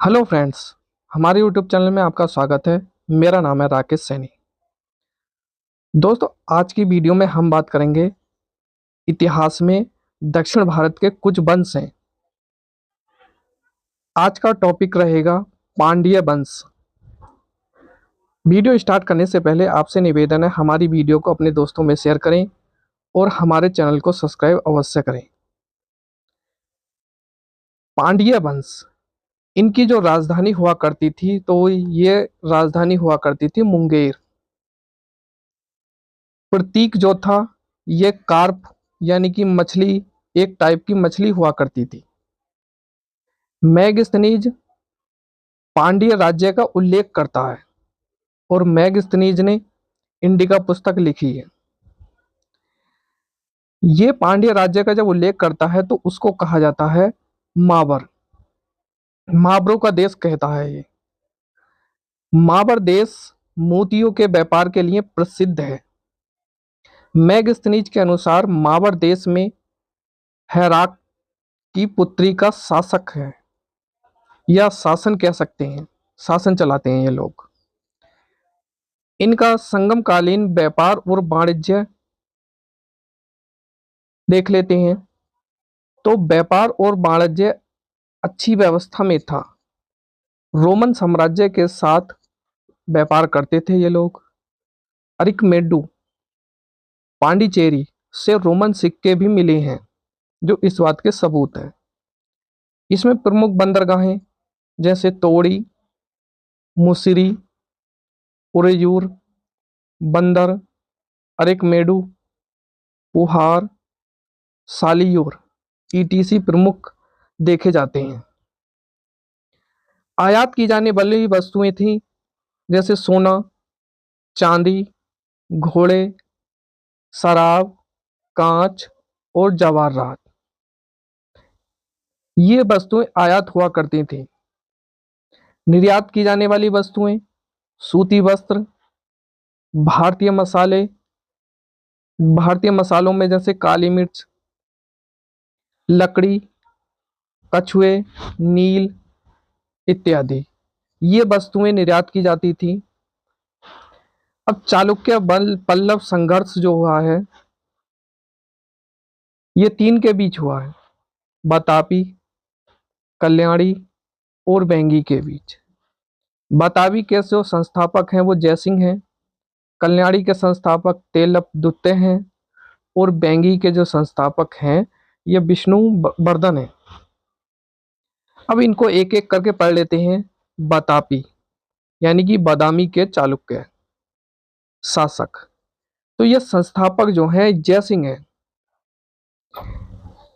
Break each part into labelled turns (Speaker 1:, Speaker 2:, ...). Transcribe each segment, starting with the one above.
Speaker 1: Hello friends. हमारे YouTube channel में आपका स्वागत है। मेरा नाम है राकेश सैनी। दोस्तों, आज की वीडियो में हम बात करेंगे इतिहास में दक्षिण भारत के कुछ वंश हैं। आज का टॉपिक रहेगा पांड्य वंश। वीडियो स्टार्ट करने से पहले आपसे निवेदन है, हमारी वीडियो को अपने दोस्तों में शेयर करें और हमारे चैनल को सब्सक्राइब अवश्य करें। पांड्य वंश, इनकी जो राजधानी हुआ करती थी तो ये राजधानी हुआ करती थी मुंगेर। प्रतीक जो था, ये कार्प यानी कि मछली, एक टाइप की मछली हुआ करती थी। मैगस्थनीज पांड्य राज्य का उल्लेख करता है और मैगस्थनीज ने इंडिका पुस्तक लिखी है। ये पांड्य राज्य का जब उल्लेख करता है तो उसको कहा जाता है माबर। माबरों का देश कहता है ये। माबर देश मोतियों के व्यापार के लिए प्रसिद्ध है। मैगस्थनीज के अनुसार माबर देश में हैराक की पुत्री का शासक है, या शासन कह सकते हैं, शासन चलाते हैं ये लोग। इनका संगमकालीन व्यापार और वाणिज्य देख लेते हैं तो व्यापार और वाणिज्य अच्छी व्यवस्था में था। रोमन साम्राज्य के साथ व्यापार करते थे ये लोग। अरिकमेडु पांडिचेरी से रोमन सिक्के भी मिले हैं जो इस बात के सबूत है। इसमें प्रमुख बंदरगाहें जैसे तोड़ी, मुसिरी, उरेयूर, बंदर, अरिकमेडु, पुहार, सालियोर ईटीसी प्रमुख देखे जाते हैं। आयात की जाने वाली वस्तुएं थीं जैसे सोना, चांदी, घोड़े, शराब, कांच और जवाहरात। ये वस्तुएं आयात हुआ करती थी। निर्यात की जाने वाली वस्तुएं सूती वस्त्र, भारतीय मसाले, भारतीय मसालों में जैसे काली मिर्च, लकड़ी, कछुए, नील इत्यादि, ये वस्तुएं निर्यात की जाती थी। अब चालुक्य पल्लव संघर्ष जो हुआ है, ये तीन के बीच हुआ है, बतापी, कल्याणी और वेंगी के बीच। बतावी के जो संस्थापक हैं वो जयसिंह हैं, कल्याणी के संस्थापक तेलपदुत्ते हैं और वेंगी के जो संस्थापक हैं ये विष्णु वर्धन है। अब इनको एक एक करके पढ़ लेते हैं। बतापी यानी कि बादामी के चालुक्य शासक, तो ये संस्थापक जो है जयसिंह है।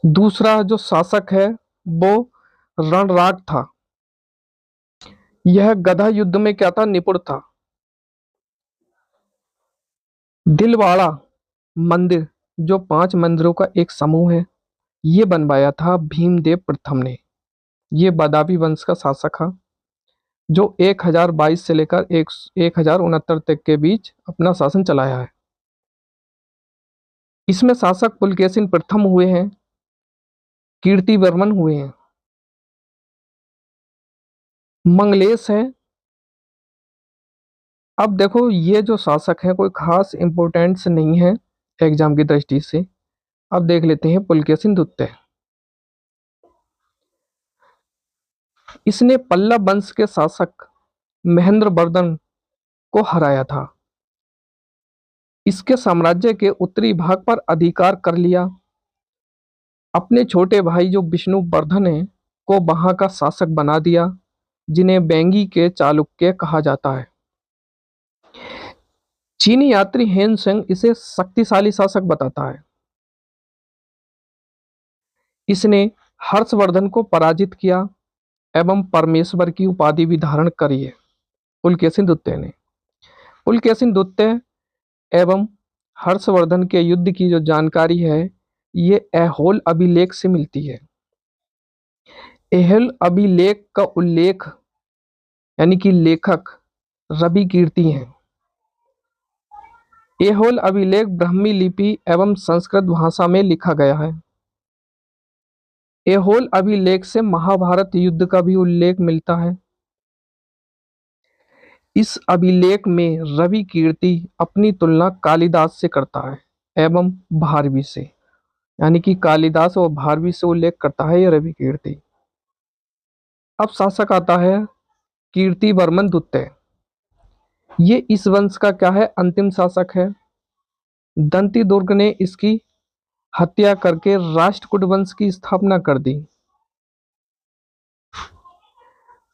Speaker 1: दूसरा जो शासक है वो रणराग था। यह गधा युद्ध में क्या था, निपुण था। दिलवाड़ा मंदिर जो 5 मंदिरों का एक समूह है, ये बनवाया था भीमदेव प्रथम ने। ये बादावी वंश का शासक था जो 1022 से लेकर 1069 तक के बीच अपना शासन चलाया है। इसमें शासक पुलकेशिन प्रथम हुए हैं, कीर्तिवर्मन हुए हैं, मंगलेश है। अब देखो ये जो शासक है कोई खास इंपोर्टेंस नहीं है एग्जाम की दृष्टि से। अब देख लेते हैं पुलकेशिन द्वितीय। इसने पल्लव वंश के शासक महेंद्र वर्धन को हराया था। इसके साम्राज्य के उत्तरी भाग पर अधिकार कर लिया। अपने छोटे भाई जो विष्णुवर्धन है को वहां का शासक बना दिया, जिन्हें वेंगी के चालुक्य कहा जाता है। चीनी यात्री हेन सेंग इसे शक्तिशाली शासक बताता है। इसने हर्षवर्धन को पराजित किया एवं परमेश्वर की उपाधि भी धारण करी है पुलकेशिन द्वितीय ने। पुलकेशिन द्वितीय एवं हर्षवर्धन के युद्ध की जो जानकारी है ये ऐहोल अभिलेख से मिलती है। ऐहोल अभिलेख का उल्लेख यानी कि लेखक रवि कीर्ति हैं। ऐहोल अभिलेख ब्राह्मी लिपि एवं संस्कृत भाषा में लिखा गया है। ऐहोल अभिलेख से महाभारत युद्ध का भी उल्लेख मिलता है। इस अभिलेख में रवि कीर्ति अपनी तुलना कालिदास से करता है एवं भारवी से, यानी कि कालिदास और भारवी से उल्लेख करता है यह रवि कीर्ति। अब शासक आता है कीर्ति वर्मन द्वितीय। ये इस वंश का क्या है, अंतिम शासक है। दंती दुर्ग ने इसकी हत्या करके राष्ट्रकूट वंश की स्थापना कर दी।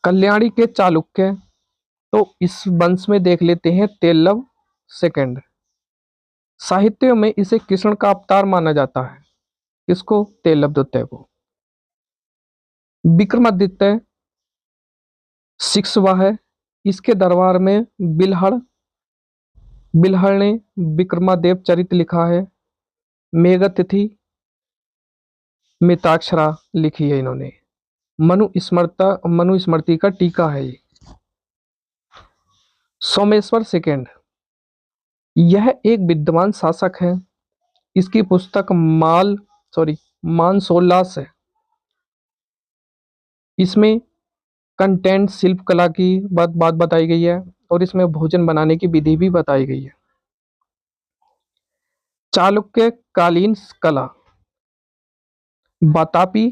Speaker 1: कल्याणी के चालुक्य, तो इस वंश में देख लेते हैं तेलव सेकंड। साहित्य में इसे कृष्ण का अवतार माना जाता है। किसको? तेलव द्वितीय को। विक्रमादित्य सिक्सवा है। इसके दरबार में बिल्हड़ ने विक्रमादेव चरित लिखा है। मेघतिथि मिताक्षरा लिखी है इन्होंने। मनुस्मृति का टीका है ये। सोमेश्वर सेकंड, यह एक विद्वान शासक है। इसकी पुस्तक मानसोल्लास है। इसमें कंटेंट शिल्प कला की बात बताई गई है और इसमें भोजन बनाने की विधि भी बताई गई है। चालुक्य कालीन कला, बतापी,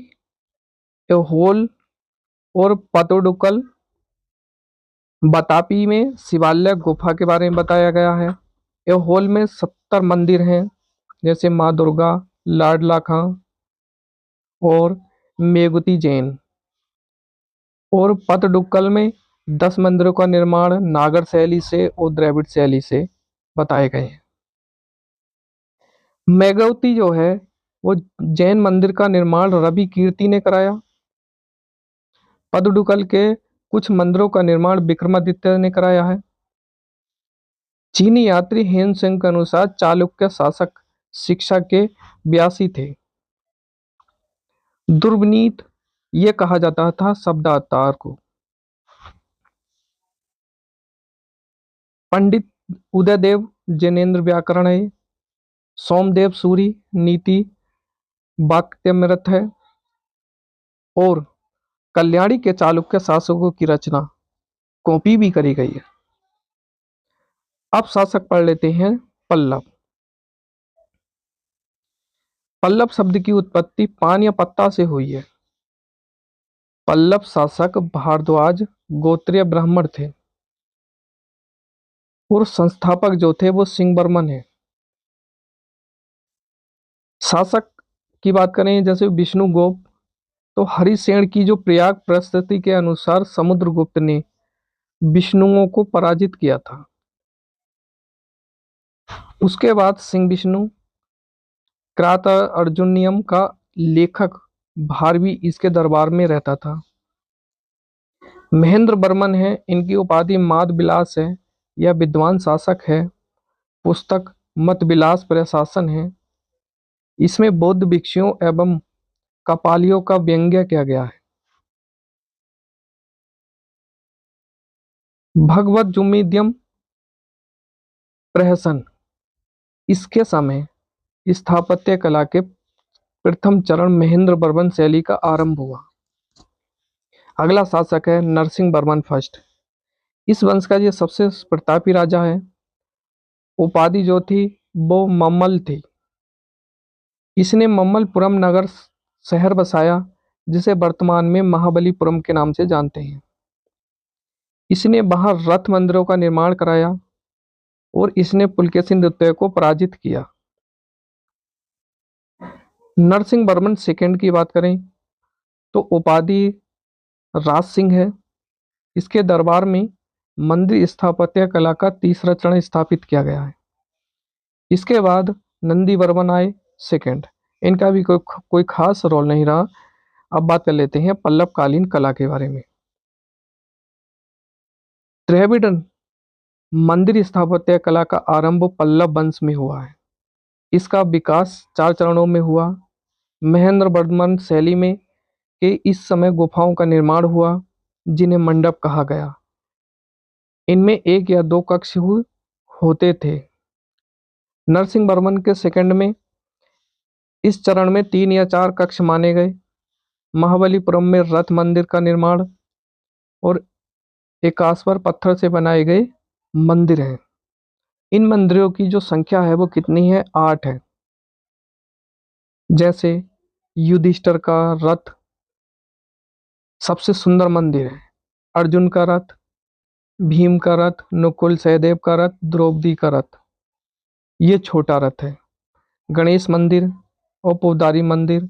Speaker 1: ऐहोल और पतोडुकल। बतापी में शिवालय गुफा के बारे में बताया गया है। ऐहोल में 70 मंदिर हैं, जैसे माँ दुर्गा, लाडलाखा और मेगुती जैन। और पतडुक्कल में 10 मंदिरों का निर्माण नागर शैली से और द्रविड़ शैली से बताए गए हैं। मेगवती जो है वो जैन मंदिर का निर्माण रवि कीर्ति ने कराया। पतडुक्कल के कुछ मंदिरों का निर्माण विक्रमादित्य ने कराया है। चीनी यात्री हेन सेंग के अनुसार चालुक्य शासक शिक्षा के व्यासी थे। दुर्विनीत ये कहा जाता था शब्दावतार को। पंडित उदयदेव जैनेन्द्र व्याकरण है। सोमदेव सूरी नीति वाक्यमृत है। और कल्याणी के चालुक्य शासकों की रचना कॉपी भी करी गई है। अब शासक पढ़ लेते हैं पल्लव। पल्लव शब्द की उत्पत्ति पान या पत्ता से हुई है। पल्लव शासक भारद्वाज गोत्रीय ब्राह्मण थे और संस्थापक जो थे वो सिंहवर्मन है। शासक की बात करें जैसे विष्णुगुप्त, तो हरिसेन की जो प्रयाग प्रस्तुति के अनुसार समुद्रगुप्त ने विष्णुओं को पराजित किया था। उसके बाद सिंह विष्णु क्रात अर्जुनियम का लेखक भारवी इसके दरबार में रहता था। महेंद्र बर्मन है, इनकी उपाधि माद विलास है। यह विद्वान शासक है। पुस्तक मत विलास प्रशासन है। इसमें बौद्ध भिक्षुओं एवं कपालियों का व्यंग्य किया गया है। भगवत जुमिद्यम प्रहसन, इसके समय स्थापत्य कला के प्रथम चरण महेंद्र बर्मन शैली का आरंभ हुआ। अगला शासक है नरसिंह वर्मन फर्स्ट। इस वंश का ये सबसे प्रतापी राजा है। उपाधि जो थी वो मम्मल थी। इसने मम्मलपुरम नगर शहर बसाया, जिसे वर्तमान में महाबलीपुरम के नाम से जानते हैं। इसने वहां रथ मंदिरों का निर्माण कराया और इसने पुलकेशिन द्वितीय को पराजित किया। नरसिंह वर्मन सेकंड की बात करें तो उपाधि राज सिंह है। इसके दरबार में मंदिर स्थापत्य कला का तीसरा चरण स्थापित किया गया है। इसके बाद नंदी वर्मन आए सेकंड। इनका भी कोई खास रोल नहीं रहा। अब बात कर लेते हैं पल्लव कालीन कला के बारे में। द्रविड़ मंदिर स्थापत्य कला का आरंभ पल्लव वंश में हुआ है। इसका विकास 4 चरणों में हुआ। महेंद्र वर्मन शैली में के इस समय गुफाओं का निर्माण हुआ, जिन्हें मंडप कहा गया। इनमें 1 या 2 कक्ष होते थे। नरसिंह वर्मन के सेकंड में इस चरण में 3 या 4 कक्ष माने गए। महाबलीपुरम में रथ मंदिर का निर्माण और एकाश्वर पत्थर से बनाए गए मंदिर हैं। इन मंदिरों की जो संख्या है वो कितनी है? 8 है। जैसे युधिष्ठिर का रथ सबसे सुंदर मंदिर है, अर्जुन का रथ, भीम का रथ, नकुल सहदेव का रथ, द्रौपदी का रथ, ये छोटा रथ है। गणेश मंदिर और पोदारी मंदिर,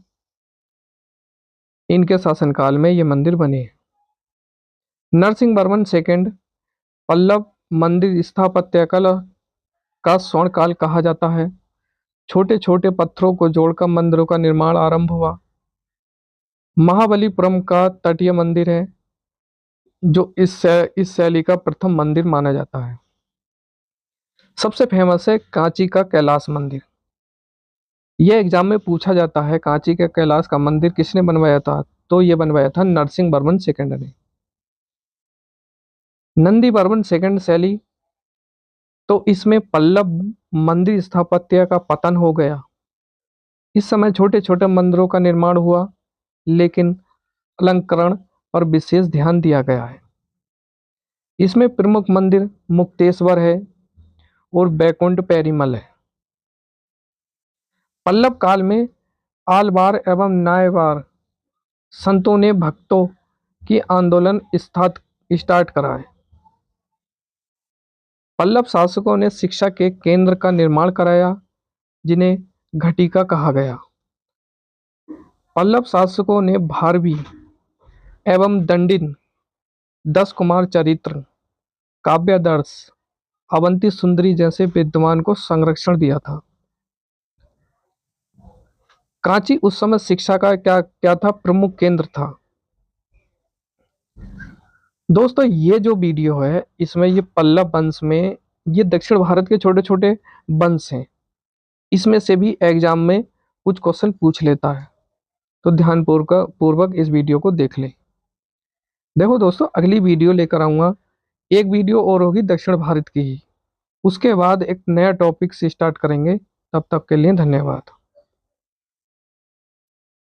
Speaker 1: इनके शासनकाल में ये मंदिर बने हैं। नरसिंह वर्मन सेकंड पल्लव मंदिर स्थापत्य कला का स्वर्ण काल कहा जाता है। छोटे छोटे पत्थरों को जोड़कर मंदिरों का निर्माण आरंभ हुआ। महाबलीपुरम का तटीय मंदिर है जो इस शैली का प्रथम मंदिर माना जाता है। सबसे फेमस है कांची का कैलाश मंदिर। यह एग्जाम में पूछा जाता है, कांची के कैलाश का मंदिर किसने बनवाया था? तो यह बनवाया था नरसिंह वर्मन सेकंड ने। नंदी वर्मन सेकंड शैली, तो इसमें पल्लव मंदिर स्थापत्य का पतन हो गया। इस समय छोटे छोटे मंदिरों का निर्माण हुआ, लेकिन अलंकरण पर विशेष ध्यान दिया गया है। इसमें प्रमुख मंदिर मुक्तेश्वर है और बैकुंठ पेरीमल है। पल्लव काल में आलवार एवं नायवार संतों ने भक्तों की आंदोलन स्टार्ट करा है। पल्लव शासकों ने शिक्षा के केंद्र का निर्माण कराया, जिन्हें घटिका कहा गया। पल्लव शासकों ने भारवी एवं दंडिन, 10 कुमार चरित्र, काव्यादर्श, अवंती सुंदरी जैसे विद्वान को संरक्षण दिया था। कांची उस समय शिक्षा का क्या क्या था? प्रमुख केंद्र था। दोस्तों, ये जो वीडियो है इसमें ये पल्लव वंश में ये दक्षिण भारत के छोटे छोटे वंश हैं, इसमें से भी एग्जाम में कुछ क्वेश्चन पूछ लेता है, तो ध्यान पूर्वक इस वीडियो को देख लें। देखो दोस्तों, अगली वीडियो लेकर आऊँगा, एक वीडियो और होगी दक्षिण भारत की ही, उसके बाद एक नया टॉपिक से स्टार्ट करेंगे। तब तक के लिए धन्यवाद।